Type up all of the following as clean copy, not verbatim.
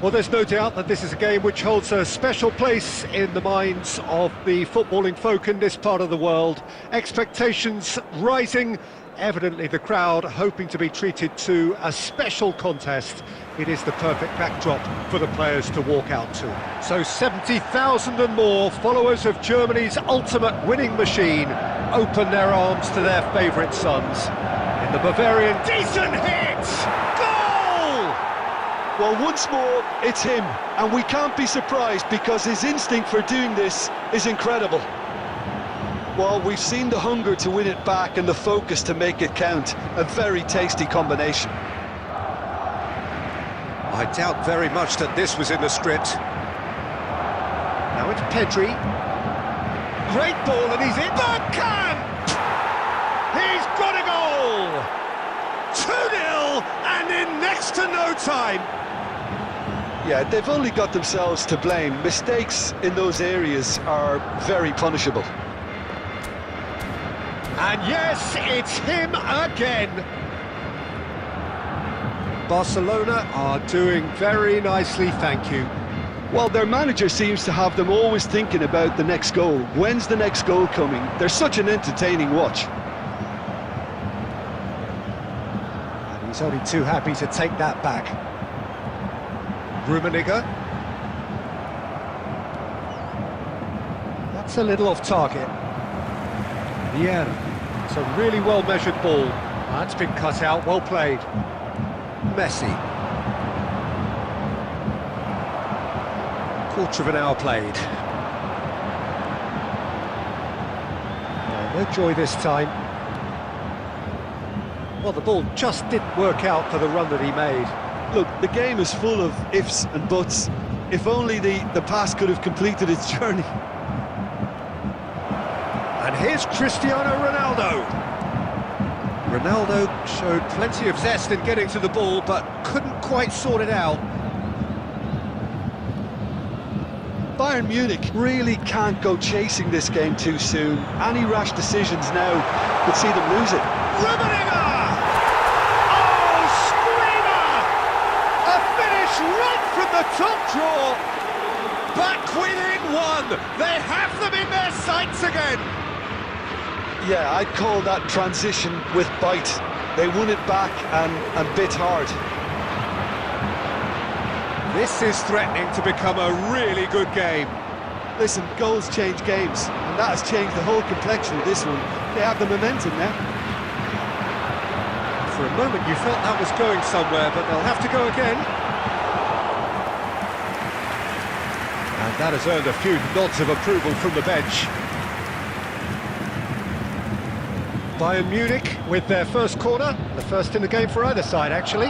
Well, there's no doubt that this is a game which holds a special place in the minds of the footballing folk in this part of the world. Expectations rising, evidently the crowd hoping to be treated to a special contest. It is the perfect backdrop for the players to walk out to. So 70,000 and more followers of Germany's ultimate winning machine open their arms to their favourite sons. In the Bavarian, decent hit! Well, once more, it's him, and we can't be surprised because his instinct for doing this is incredible. Well, we've seen the hunger to win it back and the focus to make it count. A very tasty combination. I doubt very much that this was in the script. Now it's Pedri. Great ball, and he's in. Bergkamp! He's got a goal! 2-0, and in next to no time. Yeah, they've only got themselves to blame. Mistakes in those areas are very punishable. And yes, it's him again. Barcelona are doing very nicely, thank you. Well, their manager seems to have them always thinking about the next goal. When's the next goal coming? They're such an entertaining watch. And he's only too happy to take that back. Rummenigge. That's a little off target. Yeah, it's a really well-measured ball. That's been cut out, well played. Messi. Quarter of an hour played. No joy this time. Well, the ball just didn't work out for the run that he made. Look, the game is full of ifs and buts. If only the pass could have completed its journey. And here's Cristiano Ronaldo. Ronaldo showed plenty of zest in getting to the ball, but couldn't quite sort it out. Bayern Munich really can't go chasing this game too soon. Any rash decisions now could see them lose it. Rummenigge! Oh, screamer! A finish right from the top draw. Back within one. They have them in their sights again. Yeah, I'd call that transition with bite. They won it back and bit hard. This is threatening to become a really good game. Listen, goals change games, and that has changed the whole complexion of this one. They have the momentum now. For a moment you felt that was going somewhere, but they'll have to go again. And that has earned a few nods of approval from the bench. Bayern Munich with their first corner, the first in the game for either side actually.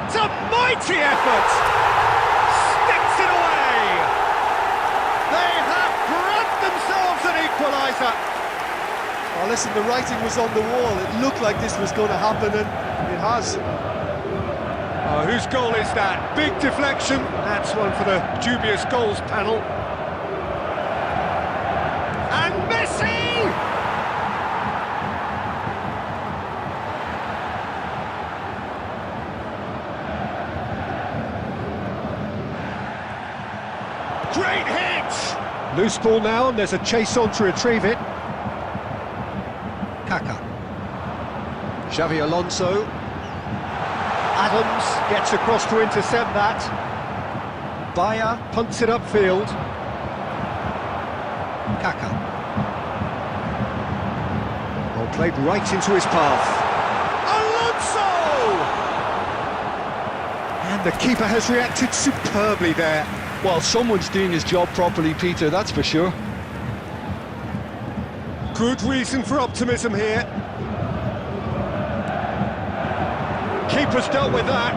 It's a mighty effort! Sticks it away! They have grabbed themselves an equaliser! Oh, listen, the writing was on the wall. It looked like this was going to happen, and it has. Oh, whose goal is that? Big deflection. That's one for the dubious goals panel. And Messi! Great hit! Loose ball now, and there's a chase on to retrieve it. Kaka. Xavi Alonso. Adams gets across to intercept that. Bayer punts it upfield. Kaka. Well played right into his path. Alonso! And the keeper has reacted superbly there. Well, someone's doing his job properly, Peter, that's for sure. Good reason for optimism here. Keeper's dealt with that.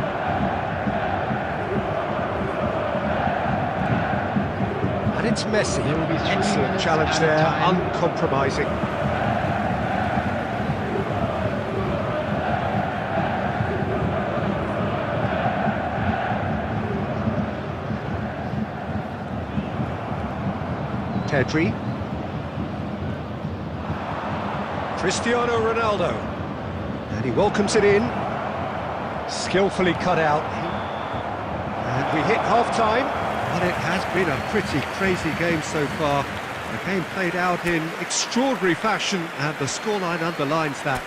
And it's Messi. Excellent challenge there, uncompromising. Pedri. Cristiano Ronaldo. And he welcomes it in. Skillfully cut out. And we hit half-time. But it has been a pretty crazy game so far. The game played out in extraordinary fashion, and the scoreline underlines that.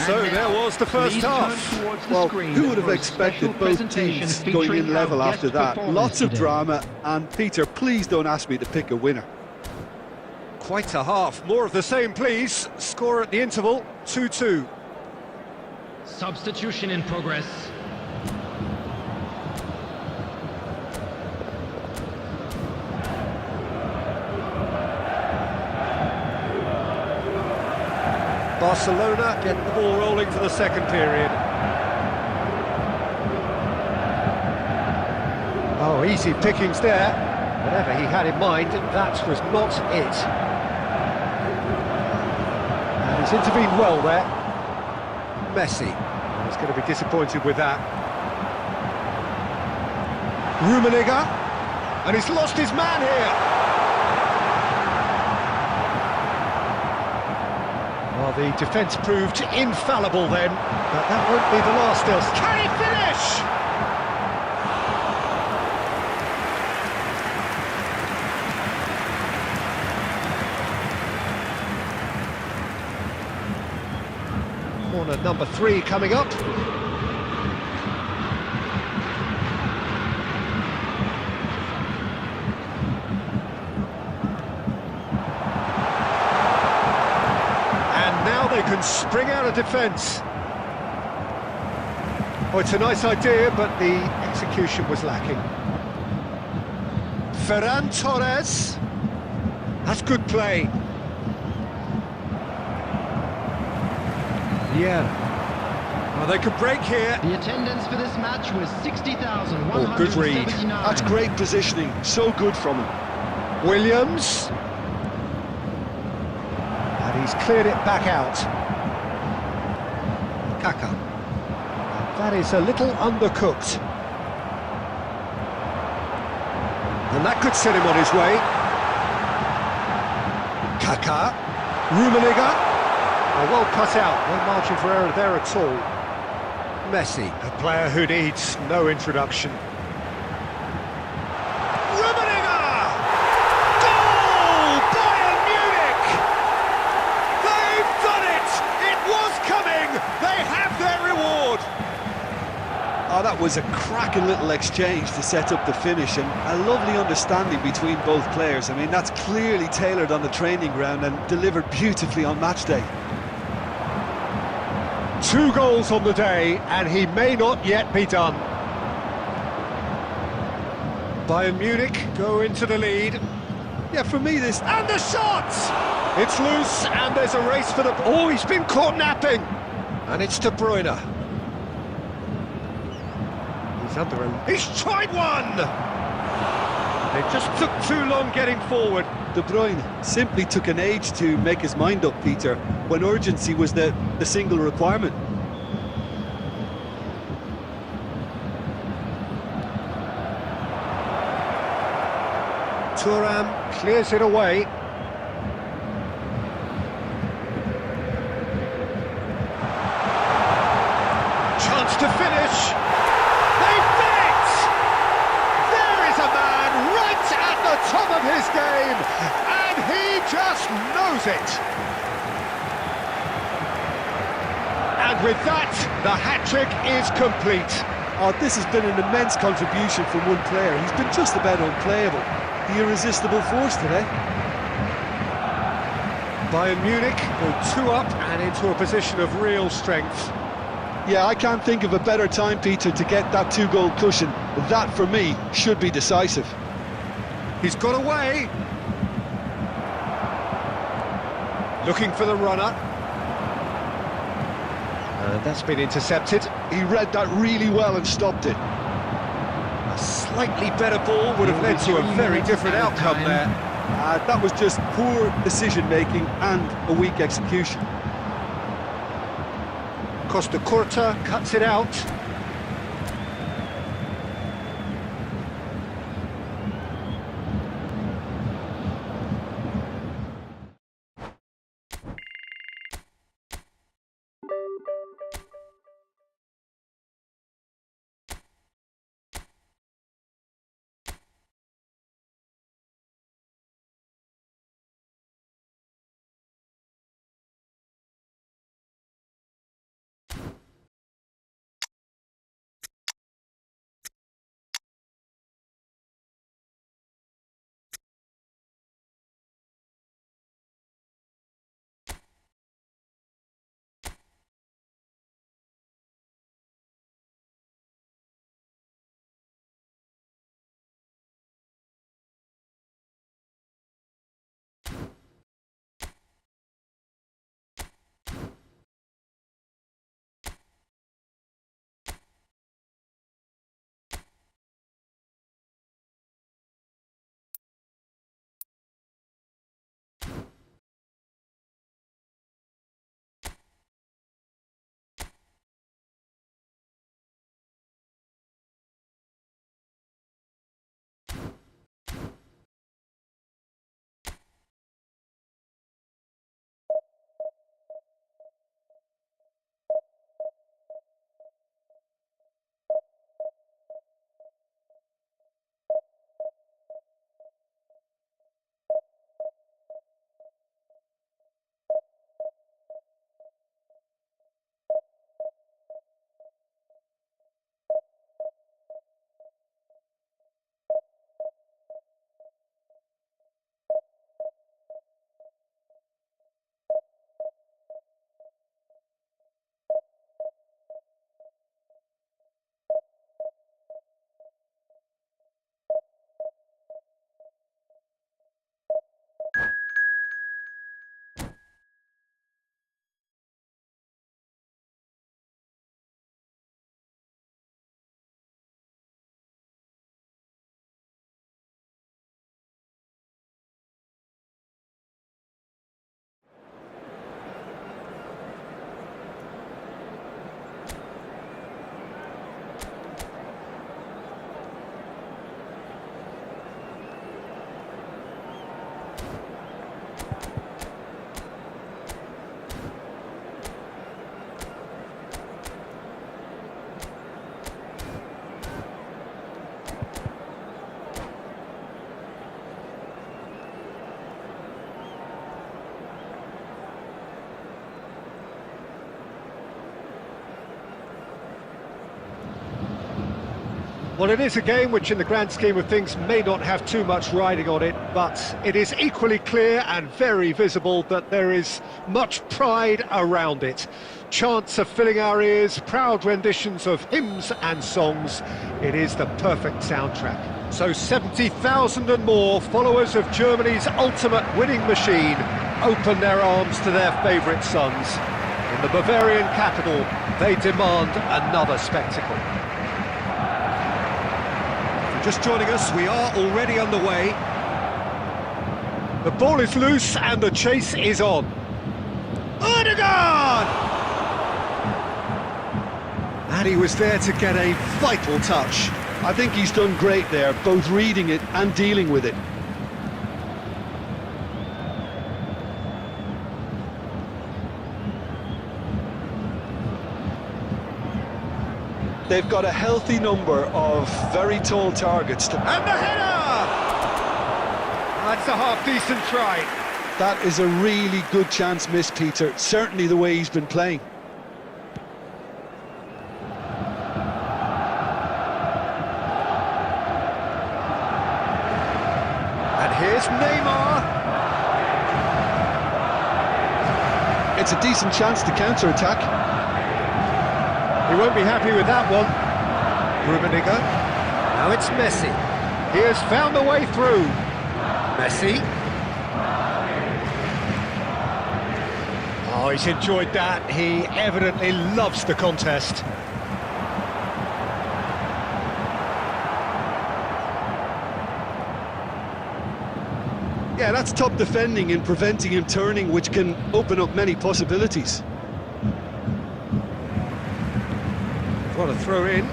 So there was the first half. Well, who would have expected both teams going in level after that? Lots of drama, and Peter, please don't ask me to pick a winner. Quite a half. More of the same, please. Score at the interval, 2-2. Substitution in progress. Barcelona get the ball rolling for the second period. Oh, easy pickings there. Whatever he had in mind, that was not it. And he's intervened well there. Messi. He's going to be disappointed with that. Rummenigge. And he's lost his man here. Well, the defence proved infallible then, but that won't be the last else. Can he finish? Corner number 3 coming up. They can spring out of defence. Oh, it's a nice idea, but the execution was lacking. Ferran Torres. That's good play. Yeah. Well, they could break here. The attendance for this match was 60,179. Oh, good read. That's great positioning. So good from him. Williams. And he's cleared it back out. Kaka. That is a little undercooked. And that could set him on his way. Kaka. Rummenigge. Oh, well cut out. No margin for error there at all. Messi, a player who needs no introduction. Oh, that was a cracking little exchange to set up the finish, and a lovely understanding between both players. I mean, that's clearly tailored on the training ground and delivered beautifully on match day. 2 goals on the day, and he may not yet be done. Bayern Munich go into the lead. Yeah, for me this... And the shot! It's loose, and there's a race for the... Oh, he's been caught napping! And it's De Bruyne. He's tried one! It just took too long getting forward. De Bruyne simply took an age to make his mind up, Peter, when urgency was the single requirement. Thuram clears it away. Chance to finish. Top of his game, and he just knows it. And with that, the hat-trick is complete. Oh, this has been an immense contribution from one player. He's been just about unplayable. The irresistible force today. Bayern Munich go 2 up and into a position of real strength. Yeah, I can't think of a better time, Peter, to get that 2-goal cushion. That, for me, should be decisive. He's got away. Looking for the runner. And that's been intercepted. He read that really well and stopped it. A slightly better ball would have led to a very different outcome there. That was just poor decision-making and a weak execution. Costa Curta cuts it out. Well, it is a game which in the grand scheme of things may not have too much riding on it, but it is equally clear and very visible that there is much pride around it. Chants are filling our ears, proud renditions of hymns and songs. It is the perfect soundtrack. So 70,000 and more followers of Germany's ultimate winning machine open their arms to their favourite sons. In the Bavarian capital, they demand another spectacle. Just joining us, we are already underway. The ball is loose and the chase is on. Odegaard! And he was there to get a vital touch. I think he's done great there, both reading it and dealing with it. They've got a healthy number of very tall targets. And the header! That's a half-decent try. That is a really good chance missed, Peter. Certainly the way he's been playing. And here's Neymar. It's a decent chance to counter-attack. He won't be happy with that one. Rummenigge. Now it's Messi. He has found a way through. Messi. Oh, he's enjoyed that. He evidently loves the contest. Yeah, that's top defending and preventing him turning, which can open up many possibilities. What a throw in.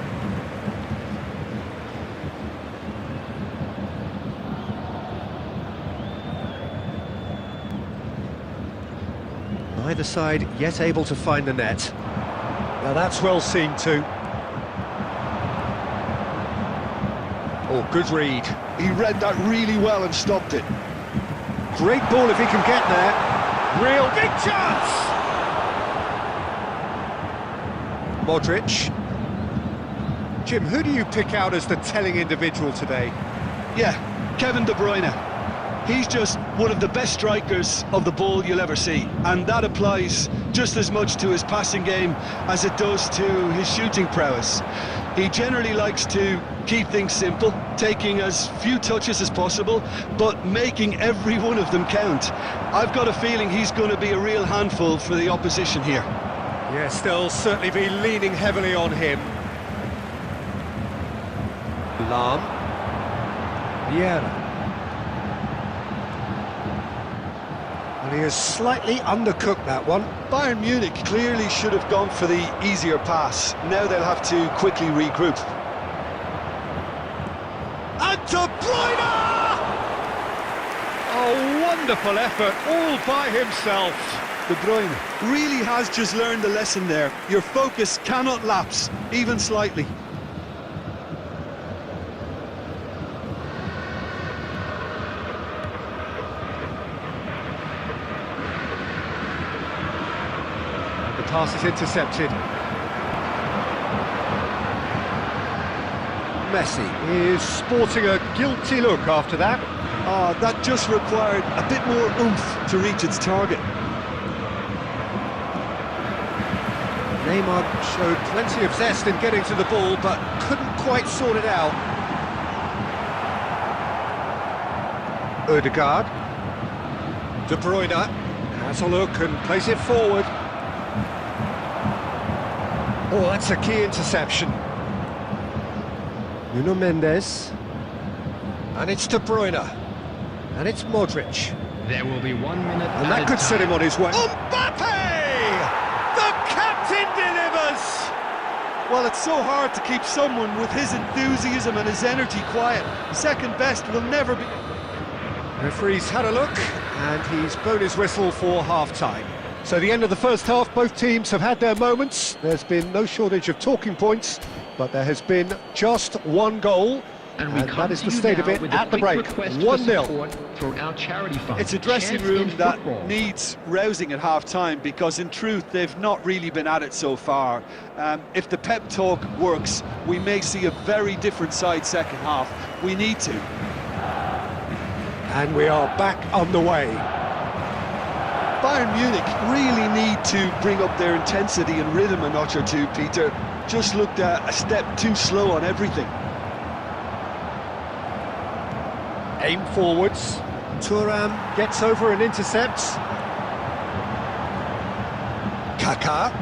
Neither side yet able to find the net. Now that's well seen too. Oh, good read. He read that really well and stopped it. Great ball if he can get there. Real big chance! Modric. Jim, who do you pick out as the telling individual today? Yeah, Kevin De Bruyne. He's just one of the best strikers of the ball you'll ever see, and that applies just as much to his passing game as it does to his shooting prowess. He generally likes to keep things simple, taking as few touches as possible, but making every one of them count. I've got a feeling he's going to be a real handful for the opposition here. Yes, they'll certainly be leaning heavily on him. Lam. Vieira. And he has slightly undercooked that one. Bayern Munich clearly should have gone for the easier pass. Now they'll have to quickly regroup. And De Bruyne! Oh, wonderful effort, all by himself. De Bruyne really has just learned the lesson there. Your focus cannot lapse, even slightly. The pass is intercepted. Messi is sporting a guilty look after that. That just required a bit more oomph to reach its target. Neymar showed plenty of zest in getting to the ball, but couldn't quite sort it out. Odegaard. De Bruyne has a look and plays it forward. Oh, that's a key interception. Nuno Mendes. And it's De Bruyne. And it's Modric. There will be 1 minute. And that could set him on his way. Mbappe! The captain delivers! Well, it's so hard to keep someone with his enthusiasm and his energy quiet. Second best will never be... Referee's had a look, and he's blown his whistle for half-time. So the end of the first half, both teams have had their moments. There's been no shortage of talking points, but there has been just one goal. And And come that is to the you state of now it with a at the quick break. request for 1-0. support for our charity fund. It's a dressing Chance room in that football. needs rousing at half-time because, in truth, they've not really been at it so far. If the pep talk works, we may see a very different side second half. We need to. And we are back on the way. Bayern Munich really need to bring up their intensity and rhythm a notch or two, Peter. Just looked a step too slow on everything. Aim forwards. Thuram gets over and intercepts. Kaká.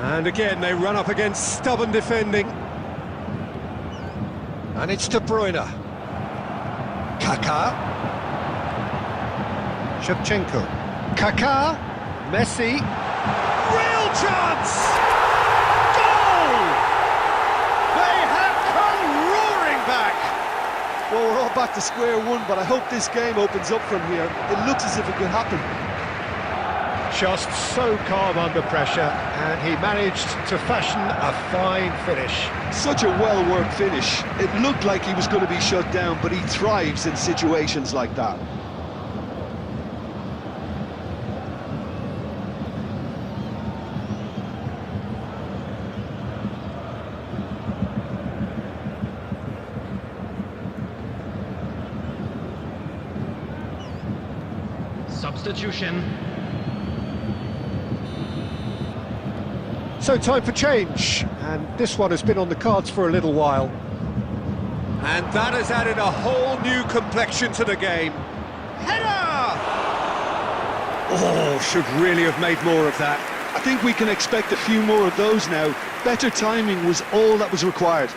And again, they run up against stubborn defending. And it's De Bruyne. Kaká. Shevchenko. Kaká. Messi. Real chance! Goal! They have come roaring back! Well, we're all back to square one, but I hope this game opens up from here. It looks as if it could happen. Just so calm under pressure, and he managed to fashion a fine finish. Such a well-worked finish. It looked like he was going to be shut down, but he thrives in situations like that. Substitution. So time for change, and this one has been on the cards for a little while. And that has added a whole new complexion to the game. Header! Oh, should really have made more of that. I think we can expect a few more of those now. Better timing was all that was required.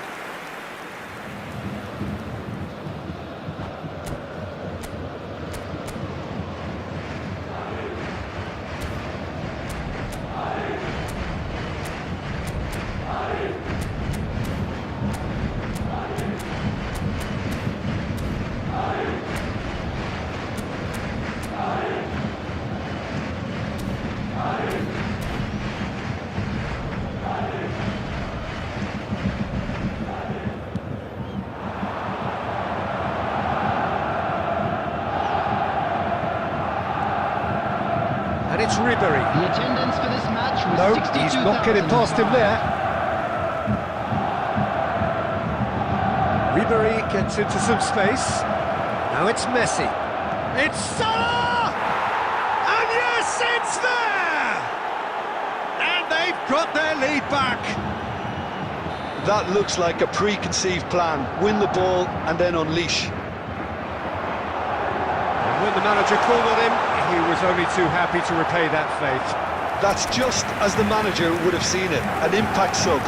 And it's Ribery. The attendance for this match was No, 62,000. he's not getting past him there. Ribery gets into some space. Now it's Messi. It's Salah! And yes, it's there! And they've got their lead back. That looks like a preconceived plan. Win the ball and then unleash. And when the manager called on him, he was only too happy to repay that faith. That's just as the manager would have seen it. An impact sub.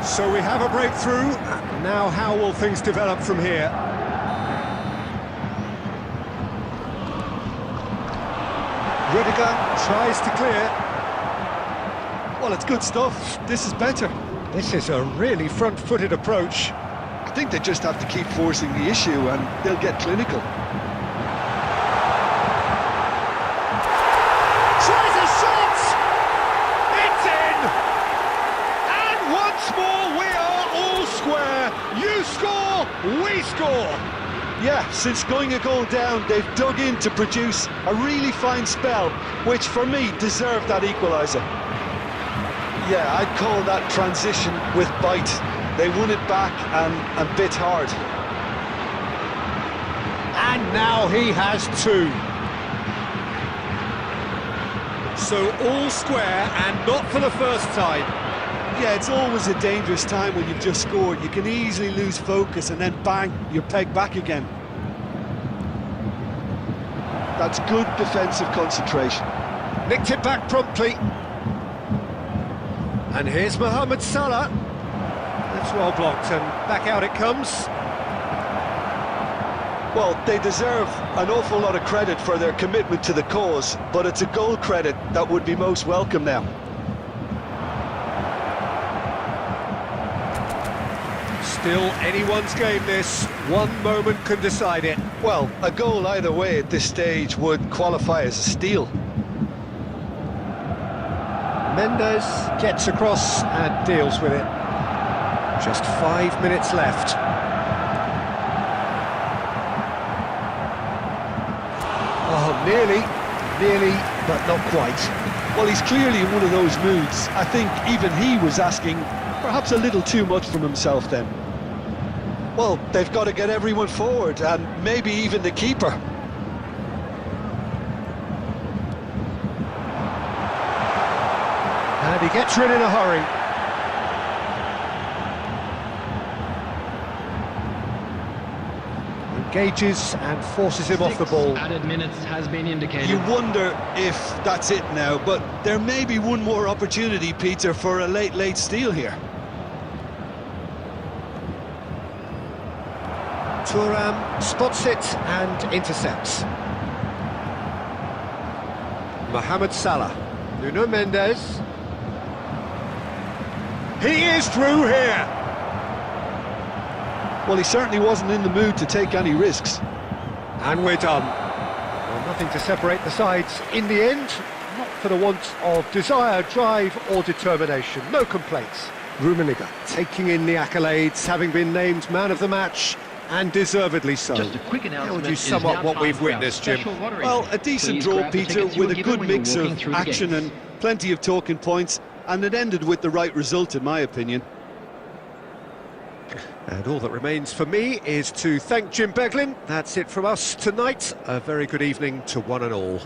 So we have a breakthrough. Now how will things develop from here? Rudiger tries to clear. Well, it's good stuff. This is better. This is a really front-footed approach. I think they just have to keep forcing the issue and they'll get clinical. Tries a shot! It's in! And once more we are all square. You score, we score. Yeah, since going a goal down, they've dug in to produce a really fine spell, which for me deserved that equaliser. Yeah, I'd call that transition with bite. They won it back and bit hard. And now he has two. So all square and not for the first time. Yeah, it's always a dangerous time when you've just scored. You can easily lose focus and then bang, you're pegged back again. That's good defensive concentration. Nicked it back promptly. And here's Mohamed Salah. That's well blocked, and back out it comes. Well, they deserve an awful lot of credit for their commitment to the cause, but it's a goal credit that would be most welcome now. Still anyone's game this. One moment can decide it. Well, a goal either way at this stage would qualify as a steal. Mendes gets across and deals with it. Just 5 minutes left. Oh, nearly, but not quite. Well, he's clearly in one of those moods. I think even he was asking perhaps a little too much from himself then. Well, they've got to get everyone forward, and maybe even the keeper. And he gets rid in a hurry. Engages and forces him off the ball. Added minutes has been indicated. You wonder if that's it now, but there may be one more opportunity, Peter, for a late steal here. Thuram spots it and intercepts. Mohamed Salah. Nuno Mendes. He is through here. Well, he certainly wasn't in the mood to take any risks. And we're done. Well, nothing to separate the sides in the end. Not for the want of desire, drive or determination. No complaints. Rummenigge taking in the accolades, having been named man of the match, and deservedly so. Just a quick How announcement. would you sum up what we've witnessed, Jim? Well, a decent draw, Peter, with a good mix of action and plenty of talking points, and it ended with the right result, in my opinion. And all that remains for me is to thank Jim Beglin. That's it from us tonight. A very good evening to one and all.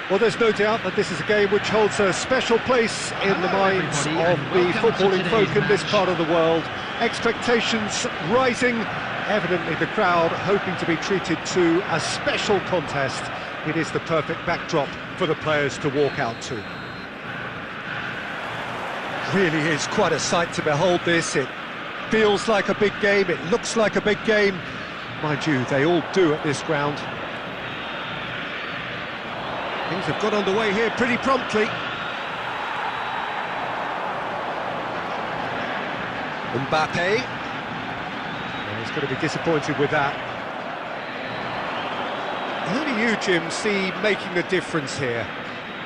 Well, there's no doubt that this is a game which holds a special place in the minds of the footballing folk in this part of the world. Expectations rising, evidently the crowd hoping to be treated to a special contest. It is the perfect backdrop for the players to walk out to. Really is quite a sight to behold this. It feels like a big game, it looks like a big game. Mind you, they all do at this ground. Things have got underway here pretty promptly. Mbappe. Well, he's going to be disappointed with that. Who do you, Jim, see making the difference here?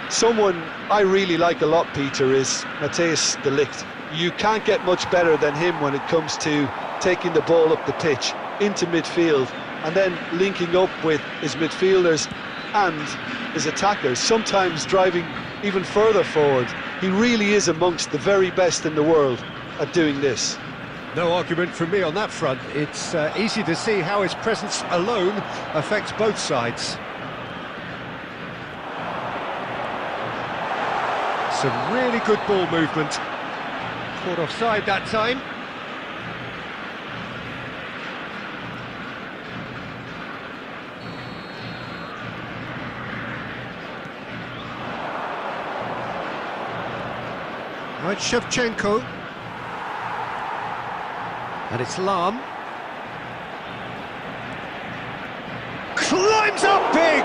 Someone I really like a lot, Peter, is Matthijs de Ligt. You can't get much better than him when it comes to taking the ball up the pitch into midfield and then linking up with his midfielders and his attackers, sometimes driving even further forward. He really is amongst the very best in the world at doing this. No argument from me on that front. It's easy to see how his presence alone affects both sides. Some really good ball movement. Caught offside that time. Now it's Shevchenko. And it's Lahm. Climbs up big!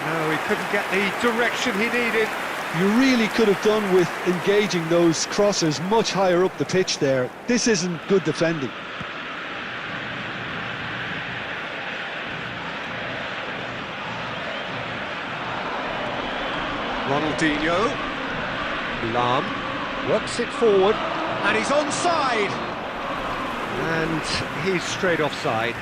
No, he couldn't get the direction he needed. You really could have done with engaging those crossers much higher up the pitch there. This isn't good defending. Ronaldinho. Lahm works it forward, and he's onside. And he's straight offside.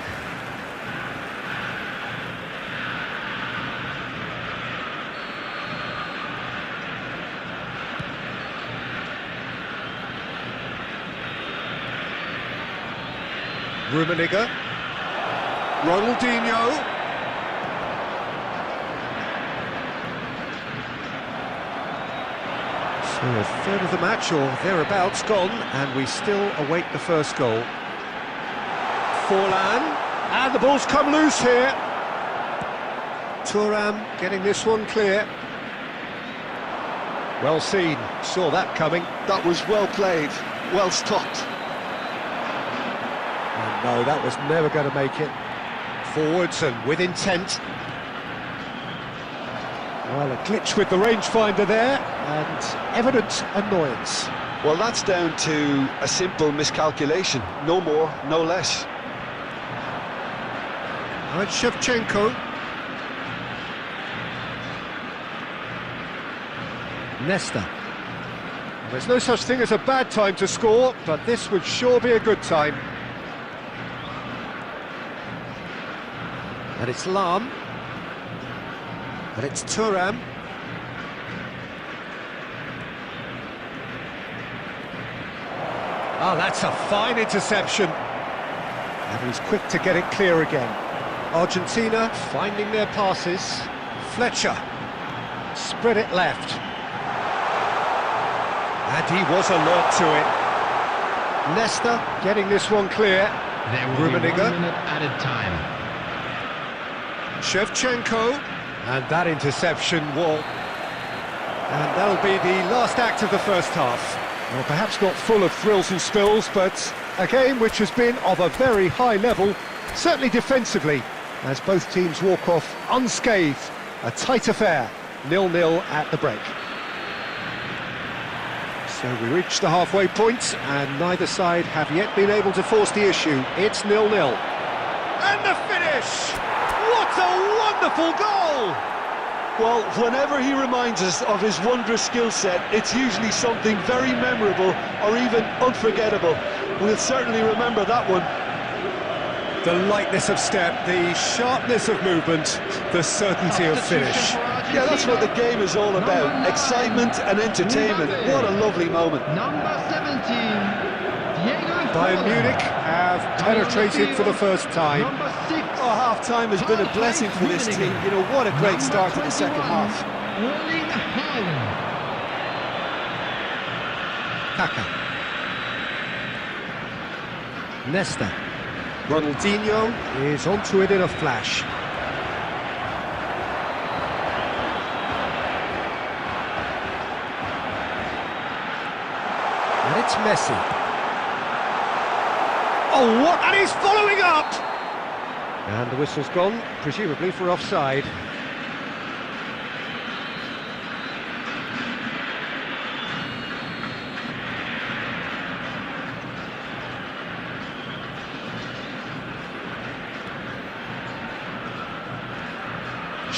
Rummenigge. Ronaldinho. So a third of the match or thereabouts gone, and we still await the first goal. Forlan, and the ball's come loose here. Thuram getting this one clear. Well seen, saw that coming. That was well played, well stopped. And no, that was never going to make it. Forwards and with intent. Well, a glitch with the rangefinder there, and evident annoyance. Well, that's down to a simple miscalculation. No more, no less. Now it's Shevchenko. Nesta. There's no such thing as a bad time to score, but this would sure be a good time. And it's Lahm. And it's Thuram. Oh, that's a fine interception. And he's quick to get it clear again. Argentina finding their passes. Fletcher. Spread it left. And he was alert to it. Nesta getting this one clear. There will be 1 Rummenigge. minute added time. Shevchenko. And that interception will... And that'll be the last act of the first half. Well, perhaps not full of thrills and spills, but a game which has been of a very high level, certainly defensively, as both teams walk off unscathed. A tight affair, 0-0 at the break. So we reach the halfway point, and neither side have yet been able to force the issue. It's 0-0. And the finish! What a wonderful goal! Well, whenever he reminds us of his wondrous skill set, it's usually something very memorable or even unforgettable. We'll certainly remember that one. The lightness of step, the sharpness of movement, the certainty of finish. Yeah, that's what the game is all about. Excitement and entertainment. What a lovely moment. Number 17, Diego Bayern Munich have penetrated for the first time. Number 6, Oh, half-time has been a blessing for this team. You know, what a great start to the second half. Erling Haaland. Kaka. Nesta. Ronaldinho is onto it in a flash. And it's Messi. Oh, what? And he's following up! And the whistle's gone, presumably for offside.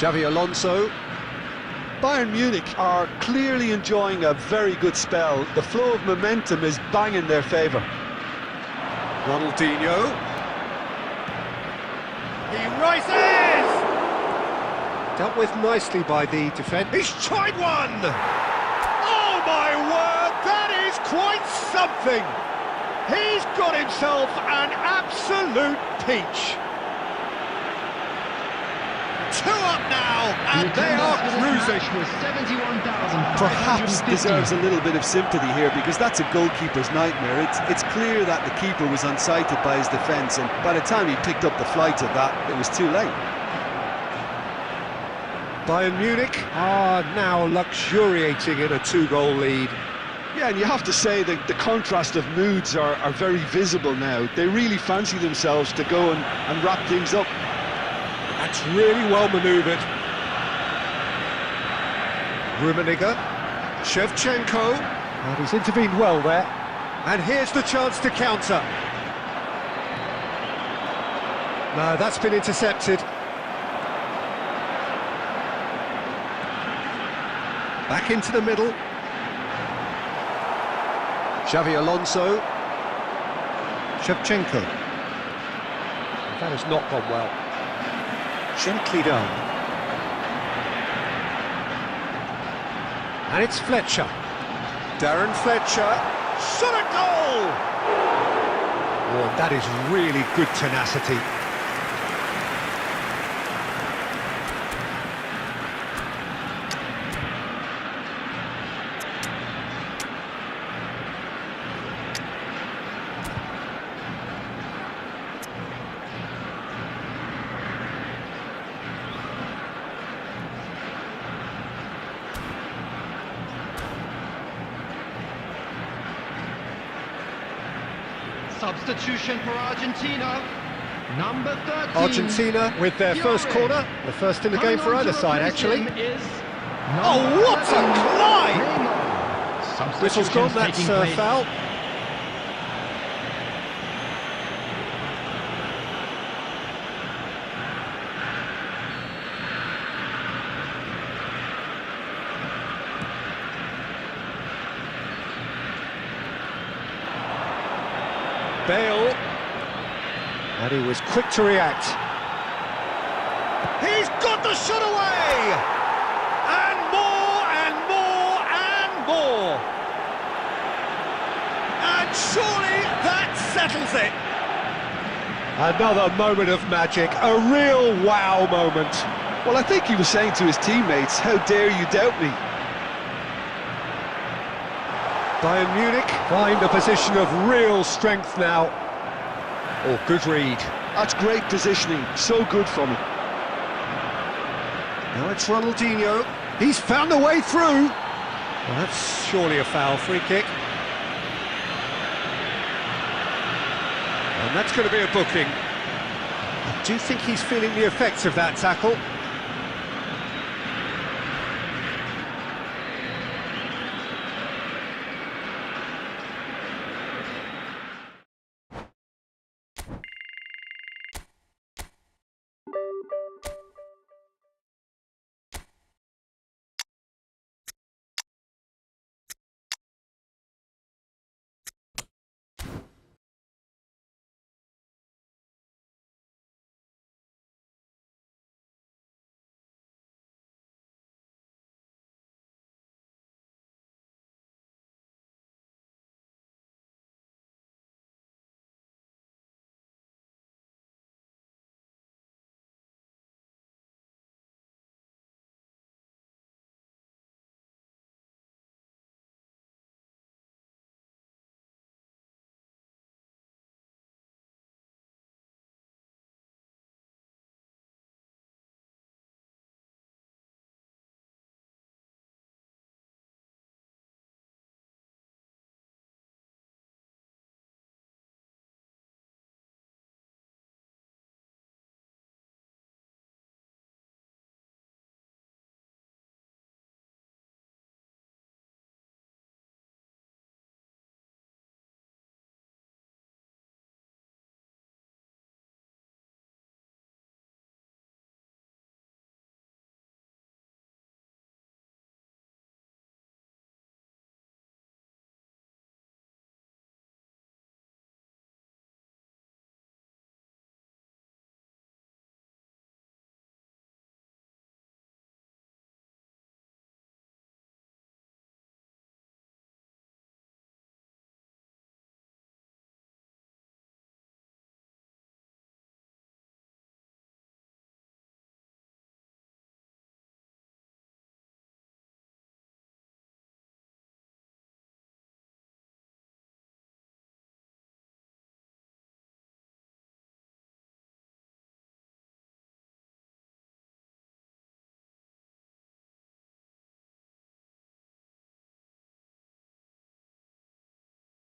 Xavi Alonso. Bayern Munich are clearly enjoying a very good spell. The flow of momentum is bang in their favour. Ronaldinho. He rises! Dealt with nicely by the defence. He's tried one! Oh my word, that is quite something! He's got himself an absolute peach. 2 up now, and they are cruising. Perhaps deserves a little bit of sympathy here, because that's a goalkeeper's nightmare. It's clear that the keeper was unsighted by his defence, and by the time he picked up the flight of that, it was too late. Bayern Munich are now luxuriating in a 2-goal lead. Yeah, and you have to say that the contrast of moods are very visible now. They really fancy themselves to go and wrap things up. That's really well manoeuvred. Rummenigge, Shevchenko, and he's intervened well there. And here's the chance to counter. No, that's been intercepted. Back into the middle. Xavi Alonso. Shevchenko. That has not gone well. Gently done. And it's Fletcher. Darren Fletcher. Shot a goal! Oh, that is really good tenacity. Substitution for Argentina. Number 13. Argentina with their first corner. The first in the game for either side, actually. Oh, what a climb! Whistle's gone, that's foul. Bale, and he was quick to react. He's got the shot away! And more, and more, and more! And surely that settles it! Another moment of magic, a real wow moment. Well, I think he was saying to his teammates, how dare you doubt me? Bayern Munich find a position of real strength now. Oh, good read. That's great positioning, so good from him. Now it's Ronaldinho. He's found a way through. Well, that's surely a foul, free kick. And that's going to be a booking. I do think he's feeling the effects of that tackle.